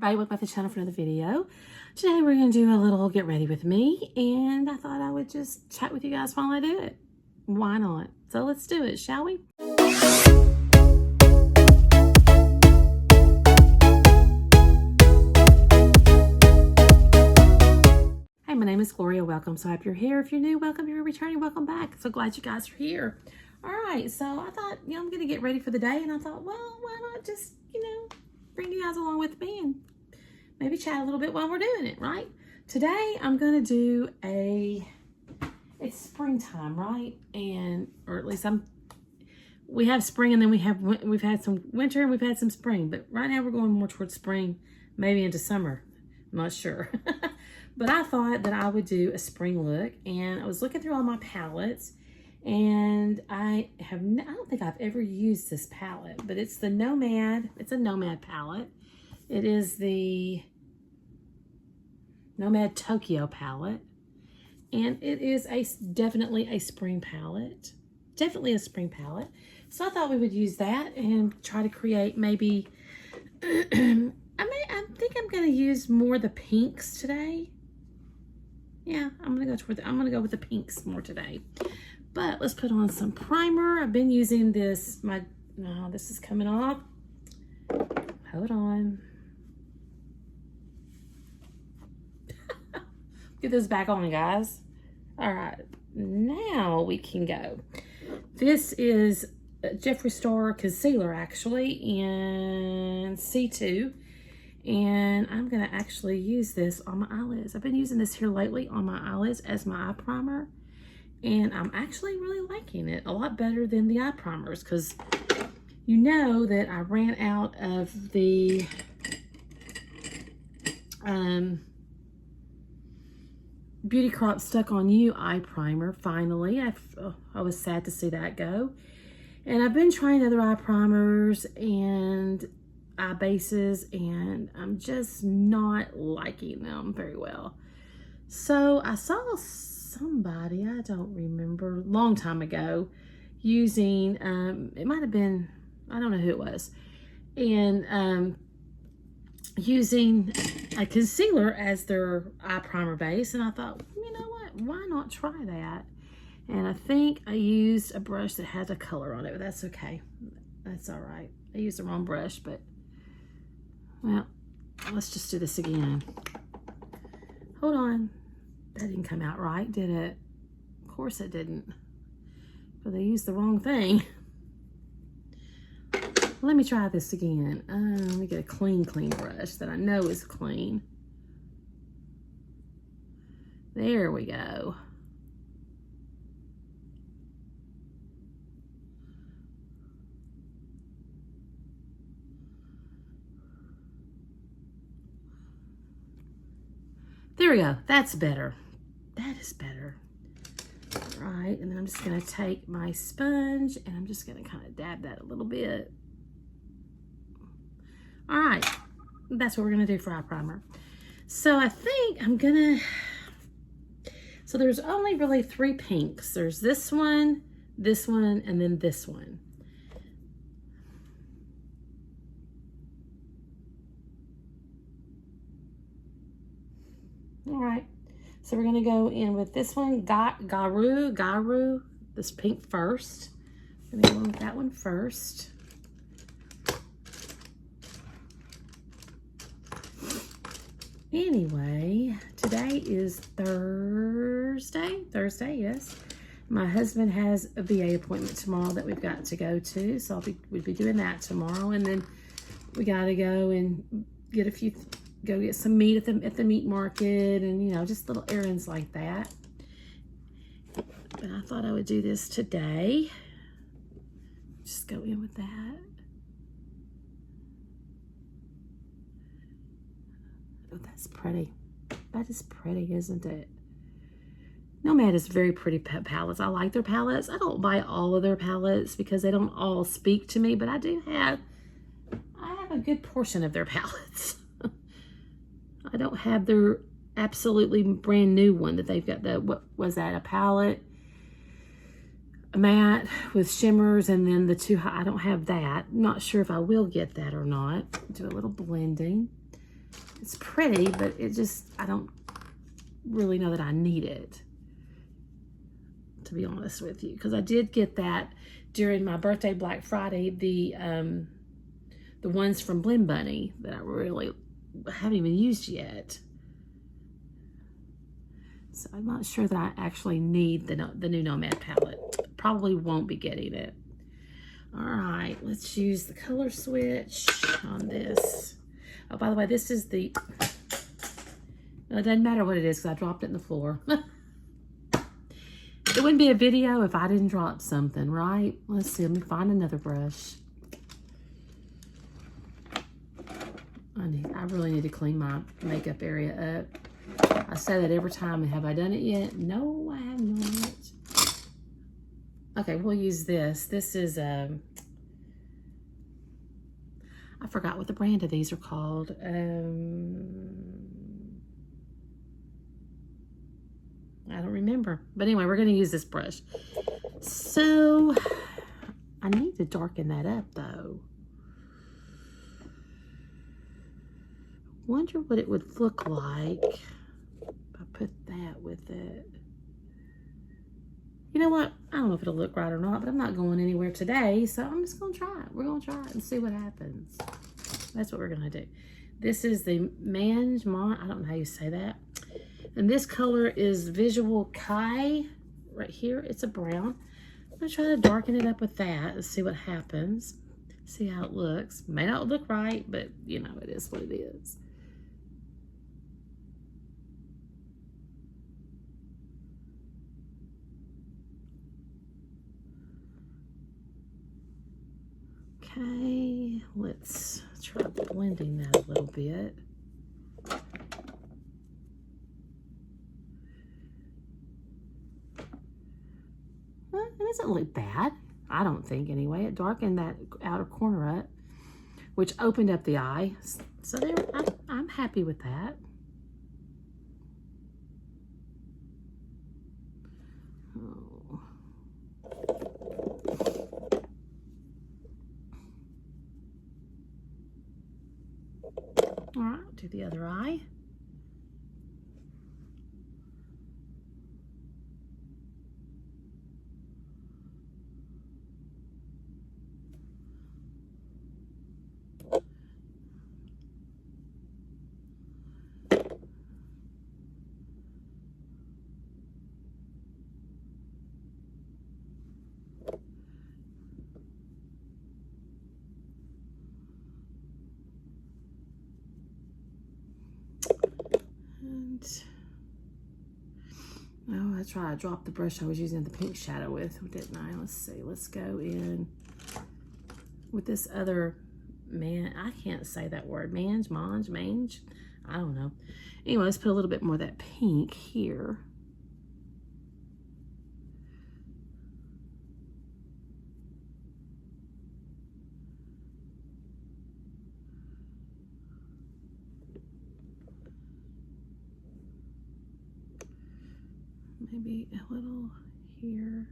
everybody, welcome back to the channel for another video. Today we're going to do a little get ready with me, and I thought I would just chat with you guys while I do it. Why not? So let's do it, shall we? Hey, my name is Gloria. Welcome. So if you're here, if you're new, welcome. If you're returning, welcome back. So glad you guys are here. All right, so I thought, I'm going to get ready for the day, and I thought, well, why not just, bring you guys along with me and maybe chat a little bit while we're doing it, right? Today, I'm going to do it's springtime, right? Or at least we have spring, and then we've had some winter and we've had some spring, but right now we're going more towards spring, maybe into summer. I'm not sure. But I thought that I would do a spring look, and I was looking through all my palettes, and I don't think I've ever used this palette, but it's the Nomad. It's a Nomad palette. It is the Nomad Tokyo palette, and it is definitely a spring palette. Definitely a spring palette. So I thought we would use that and try to create maybe. I think I'm going to use more the pinks today. Yeah, I'm gonna go with the pinks more today. But let's put on some primer. I've been using this. This is coming off. Hold on. Get this back on, guys. All right, now we can go. This is Jeffree Star concealer, actually, in C2. And I'm going to actually use this on my eyelids. I've been using this here lately on my eyelids as my eye primer. And I'm actually really liking it a lot better than the eye primers, because you know that I ran out of the Beauty Crop Stuck On You eye primer finally. I was sad to see that go. And I've been trying other eye primers and eye bases, and I'm just not liking them very well. So I saw somebody, I don't remember, a long time ago, using, it might have been, I don't know who it was, and using a concealer as their eye primer base, and I thought, you know what, why not try that? And I think I used a brush that had a color on it, but that's okay. That's all right. I used the wrong brush, but well, let's just do this again. Hold on. That didn't come out right, did it? Of course it didn't. But they used the wrong thing. Let me try this again. Let me get a clean brush that I know is clean. There we go. There we go. That's better. That is better. All right, and then I'm just going to take my sponge and I'm just going to kind of dab that a little bit. All right, that's what we're going to do for eye primer. So I think I'm going to, so there's only really 3 pinks. There's this one, and then this one. All right, so we're gonna go in with this one, Garu, this pink first. I'm gonna go in with that one first. Anyway, today is Thursday, yes. My husband has a VA appointment tomorrow that we've got to go to, so we'll be doing that tomorrow, and then we gotta go and get go get some meat at the meat market, and just little errands like that. But I thought I would do this today. Just go in with that. Oh, that's pretty. That is pretty, isn't it? Nomad is very pretty palettes. I like their palettes. I don't buy all of their palettes because they don't all speak to me, but I have a good portion of their palettes. I don't have their absolutely brand new one that they've got. What was that? A palette, a matte with shimmers, and then the 2 high. I don't have that. Not sure if I will get that or not. Do a little blending. It's pretty, but it just, I don't really know that I need it, to be honest with you, because I did get that during my birthday Black Friday, the ones from Blend Bunny that I really haven't even used yet. So I'm not sure that I actually need the new Nomad palette. Probably won't be getting it. All right, let's use the color switch on this. Oh, by the way, this is the, it doesn't matter what it is because I dropped it in the floor. It wouldn't be a video if I didn't drop something, right? Let's see, let me find another brush. I really need to clean my makeup area up. I say that every time. Have I done it yet? No, I have not. Okay, we'll use this. This is I forgot what the brand of these are called. I don't remember. But anyway, we're going to use this brush. So, I need to darken that up, though. Wonder what it would look like if I put that with it. You know what? I don't know if it'll look right or not, but I'm not going anywhere today, so I'm just going to try it. We're going to try it and see what happens. That's what we're going to do. This is the I don't know how you say that. And this color is Visual Kai. Right here, it's a brown. I'm going to try to darken it up with that and see what happens. See how it looks. May not look right, but you know, it is what it is. Okay, let's try blending that a little bit. Well, it doesn't look bad. I don't think anyway. It darkened that outer corner up, which opened up the eye. So there, I'm happy with that. Oh. All right, I'll do the other eye. Oh, that's right. I dropped the brush I was using the pink shadow with, didn't I? Let's see. Let's go in with this other I can't say that word. Mange. I don't know. Anyway, let's put a little bit more of that pink here. Maybe a little here.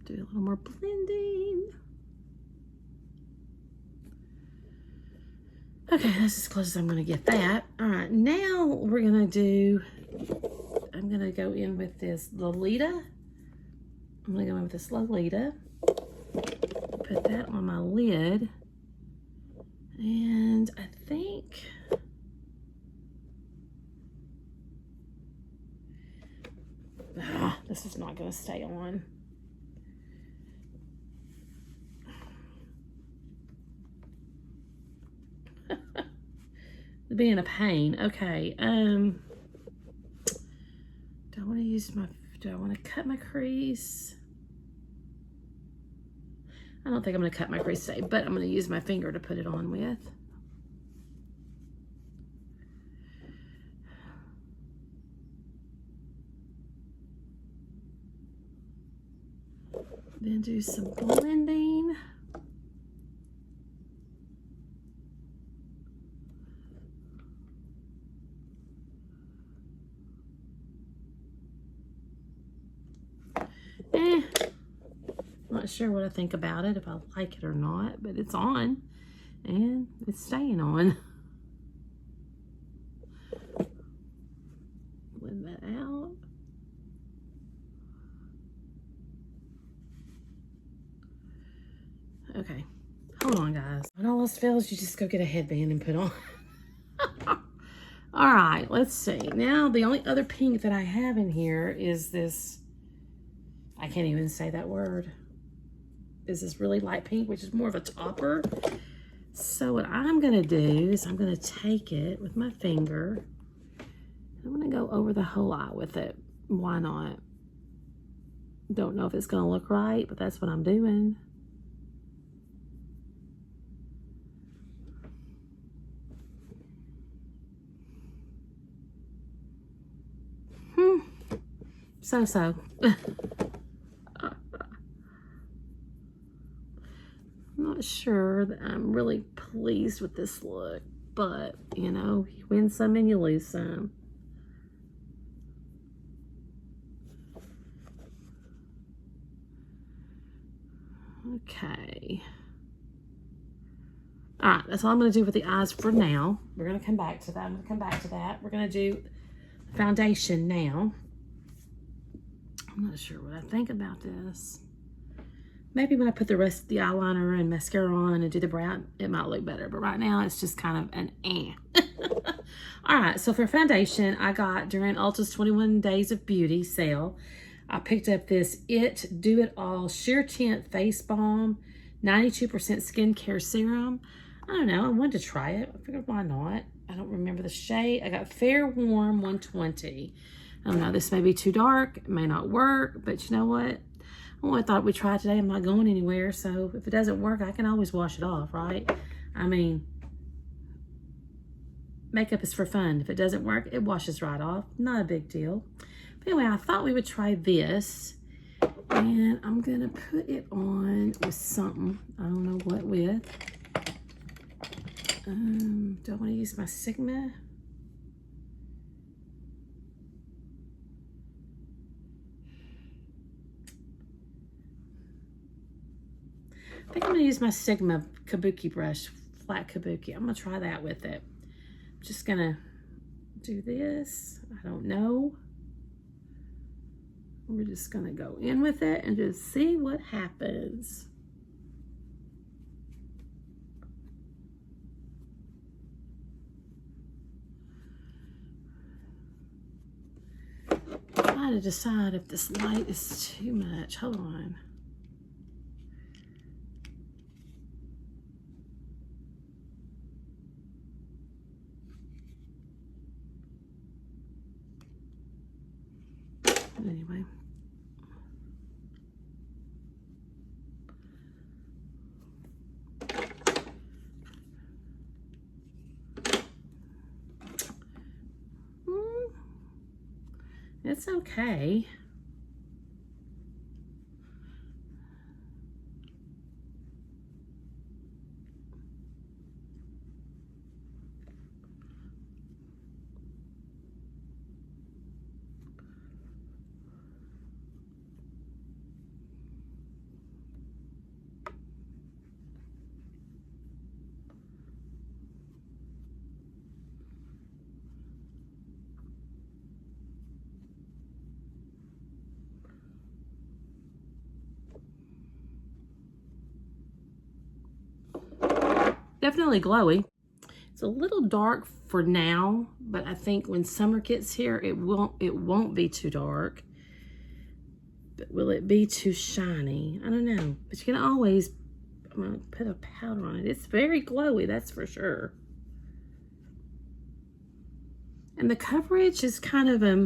Do a little more blending. Okay, that's as close as I'm going to get that. All right, now we're going to do, I'm going to go in with this Lolita. I'm going to go in with this Lolita. Put that on my lid. And I think, this is not going to stay on. Being a pain. Okay. Do I want to use do I want to cut my crease? I don't think I'm going to cut my crease today, but I'm going to use my finger to put it on with. Then do some blending. not sure what I think about it, if I like it or not, but it's on and it's staying on. Blend that out. Okay, hold on, guys. When all else fails, you just go get a headband and put on. All right, let's see. Now, the only other pink that I have in here is this, I can't even say that word, is this really light pink, which is more of a topper. So what I'm gonna do is I'm gonna take it with my finger. I'm gonna go over the whole eye with it. Why not? Don't know if it's gonna look right, but that's what I'm doing. So. I'm not sure that I'm really pleased with this look, but you know, you win some and you lose some. Okay. All right, that's all I'm going to do with the eyes for now. We're going to come back to that. I'm going to come back to that. We're going to do foundation now. I'm not sure what I think about this. Maybe when I put the rest of the eyeliner and mascara on and do the brow, it might look better. But right now, it's just kind of an eh. All right, so for foundation, I got during Ulta's 21 Days of Beauty sale, I picked up this Do It All Sheer Tint Face Balm, 92% skincare serum. I don't know, I wanted to try it. I figured, why not? I don't remember the shade. I got Fair Warm 120. I don't know, this may be too dark. It may not work, but you know what? I only thought we'd try it today. I'm not going anywhere, so if it doesn't work, I can always wash it off, right? I mean, makeup is for fun. If it doesn't work, it washes right off. Not a big deal. But anyway, I thought we would try this. And I'm going to put it on with something. I don't know what with. Do I want to use my Sigma? I think I'm going to use my Sigma Kabuki brush, flat Kabuki. I'm going to try that with it. I'm just going to do this. I don't know. We're just going to go in with it and just see what happens. I'm trying to decide if this light is too much. Hold on. Anyway. It's okay. Definitely glowy. It's a little dark for now, but I think when summer gets here, it won't be too dark. But will it be too shiny? I don't know. But you can always, I'm gonna put a powder on it. It's very glowy, that's for sure. And the coverage is kind of let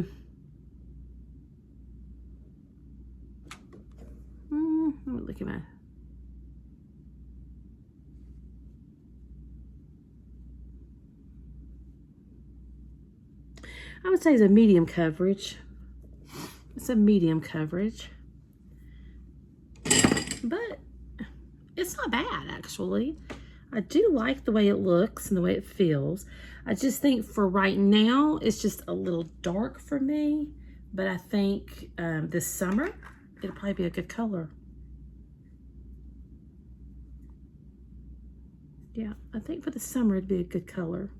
me look at my. I would say it's a medium coverage. It's a medium coverage. But it's not bad, actually. I do like the way it looks and the way it feels. I just think for right now, it's just a little dark for me. But I think this summer, it'll probably be a good color. Yeah, I think for the summer it'd be a good color.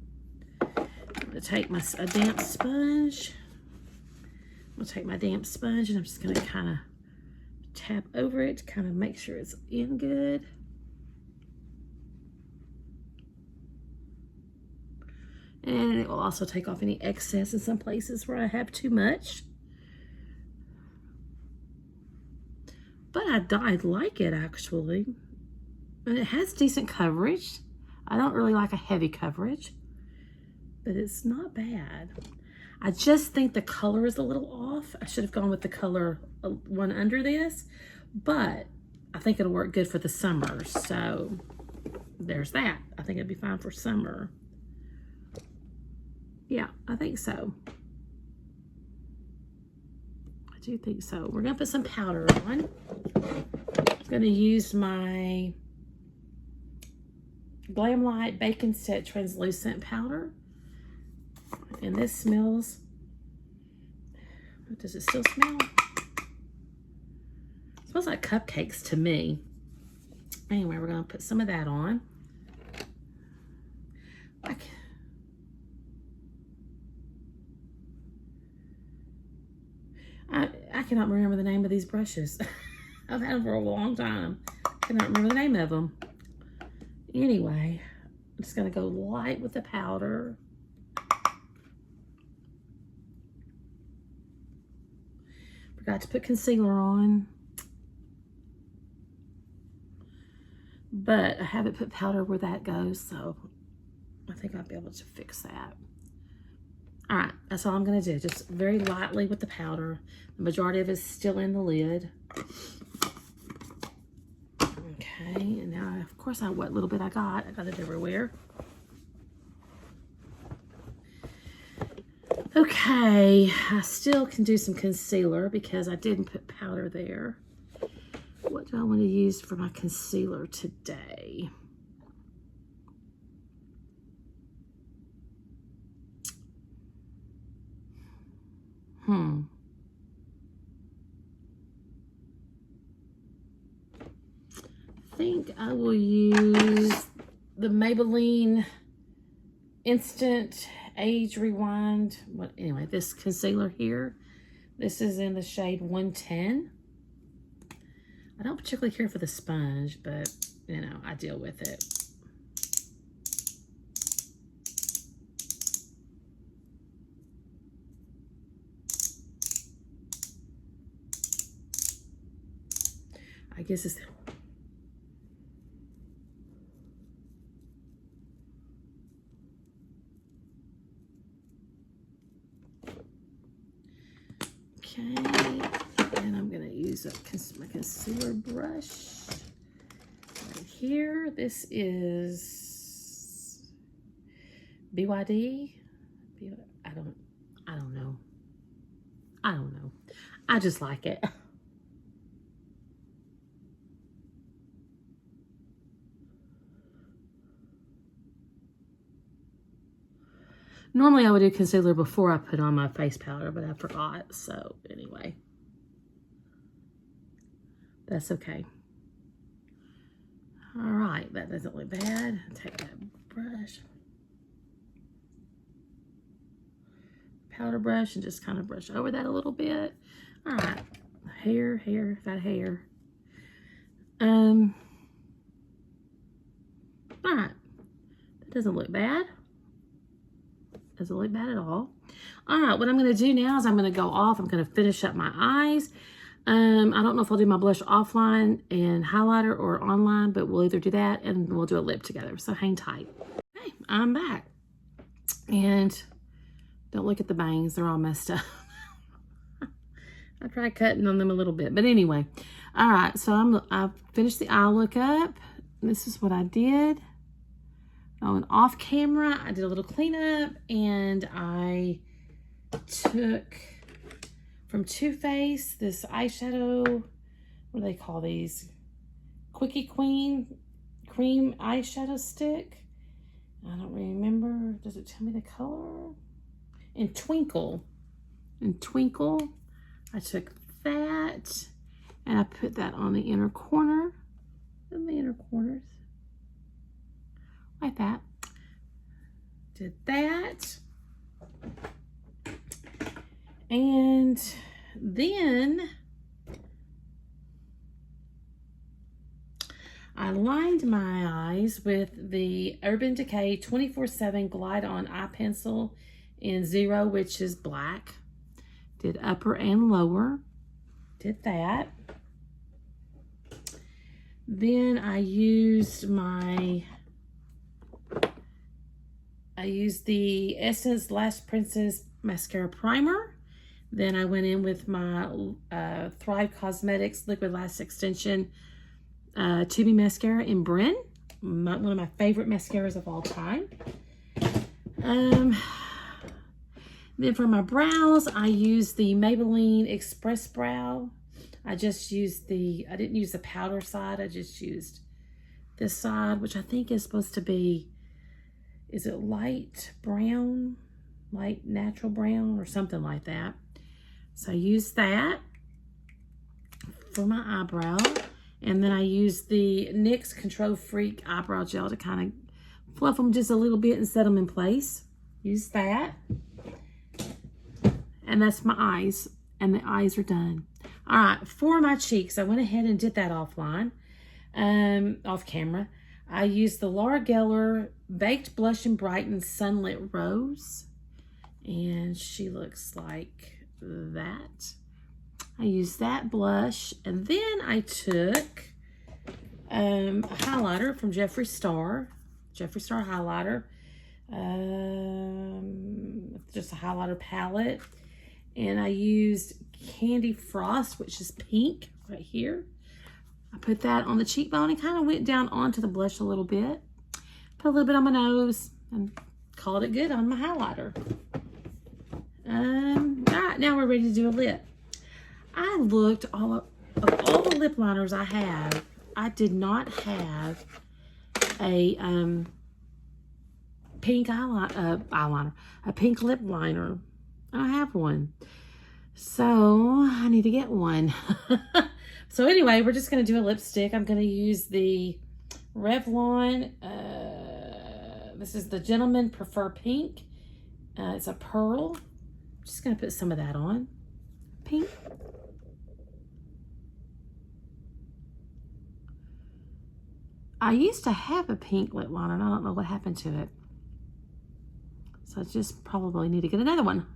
I'm gonna take a damp sponge. I'm gonna take my damp sponge and I'm just gonna kind of tap over it to kind of make sure it's in good. And it will also take off any excess in some places where I have too much. But I like it actually. And it has decent coverage. I don't really like a heavy coverage, but it's not bad. I just think the color is a little off. I should have gone with the color one under this, but I think it'll work good for the summer. So there's that. I think it'd be fine for summer. Yeah, I think so. I do think so. We're gonna put some powder on. I'm gonna use my Glam Light Bacon Set Translucent Powder. And this smells, does it still smell? It smells like cupcakes to me. Anyway, we're gonna put some of that on. I cannot remember the name of these brushes. I've had them for a long time. I cannot remember the name of them. Anyway, I'm just gonna go light with the powder. Forgot to put concealer on. But I haven't put powder where that goes, so I think I'll be able to fix that. All right, that's all I'm gonna do. Just very lightly with the powder. The majority of it is still in the lid. Okay, and now, of course, what little bit I got it everywhere. Okay, I still can do some concealer because I didn't put powder there. What do I want to use for my concealer today? I think I will use the Maybelline Instant Age Rewind. Anyway, this concealer here. This is in the shade 110. I don't particularly care for the sponge, but you know, I deal with it. I guess it's okay, and I'm gonna use my concealer brush right here. This is BYD. I don't know. I just like it. Normally I would do concealer before I put on my face powder, but I forgot. So anyway, that's okay. All right, that doesn't look bad. Take that brush, powder brush, and just kind of brush over that a little bit. All right, hair, got hair. All right, that doesn't look bad. Doesn't look bad at all. All right, what I'm going to do now is I'm going to go off. I'm going to finish up my eyes. I don't know if I'll do my blush offline and highlighter or online, but we'll either do that and we'll do a lip together. So hang tight. Okay, I'm back. And don't look at the bangs. They're all messed up. I tried cutting on them a little bit. But anyway, all right, so I've finished the eye look up. This is what I did. Oh, and off camera, I did a little cleanup, and I took from Too Faced this eyeshadow. What do they call these? Quickie Queen cream eyeshadow stick. I don't remember. Does it tell me the color? In Twinkle. I took that, and I put that on the inner corner. In the inner corners. like that. Did that. And then I lined my eyes with the Urban Decay 24/7 Glide On Eye Pencil in 0, which is black. Did upper and lower. Did that. Then I used the Essence Lash Princess Mascara Primer. Then I went in with my Thrive Cosmetics Liquid Lash Extension Tubing Mascara in Bryn. One of my favorite mascaras of all time. Then for my brows, I used the Maybelline Express Brow. I just used I didn't use the powder side. I just used this side, which I think is supposed to be, is it light brown? Light natural brown or something like that. So I used that for my eyebrow. And then I used the NYX Control Freak Eyebrow Gel to kind of fluff them just a little bit and set them in place. Use that. And that's my eyes. And the eyes are done. All right, for my cheeks, I went ahead and did that offline, off camera. I used the Laura Geller Baked Blush and Brighten Sunlit Rose. And she looks like that. I used that blush. And then I took a highlighter from Jeffree Star highlighter. Just a highlighter palette. And I used Candy Frost, which is pink right here. I put that on the cheekbone and kind of went down onto the blush a little bit. Put a little bit on my nose and called it good on my highlighter. All right, now we're ready to do a lip. I looked of all the lip liners I have. I did not have a pink eyeliner, a pink lip liner. I don't have one. So I need to get one. So anyway, we're just going to do a lipstick. I'm going to use the Revlon. This is the Gentleman Prefer Pink. It's a pearl. Just going to put some of that on. Pink. I used to have a pink lip liner and I don't know what happened to it. So I just probably need to get another one.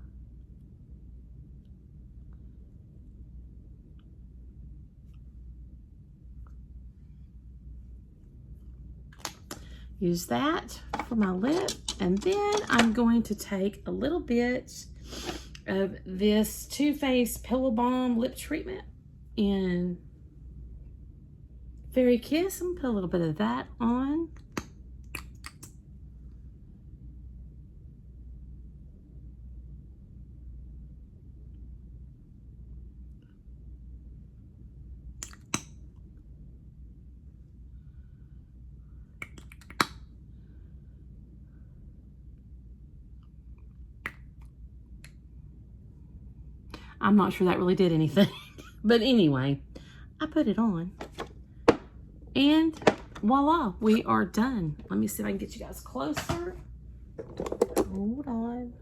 Use that for my lip. And then I'm going to take a little bit of this Too Faced Pillow Balm lip treatment in Fairy Kiss. I'm gonna put a little bit of that on. I'm not sure that really did anything. But anyway, I put it on. And voila, we are done. Let me see if I can get you guys closer. Hold on.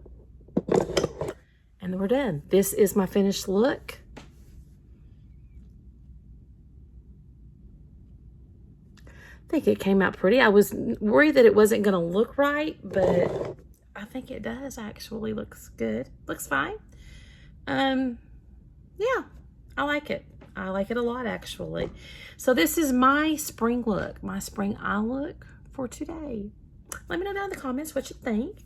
And we're done. This is my finished look. I think it came out pretty. I was worried that it wasn't going to look right, but I think it does actually. Looks good. Looks fine. Yeah, I like it. I like it a lot, actually. So this is my spring look, my spring eye look for today. Let me know down in the comments what you think.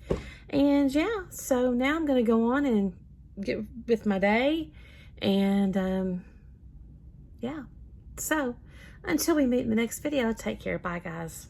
And yeah, so now I'm going to go on and get with my day. And yeah, so until we meet in the next video, take care. Bye, guys.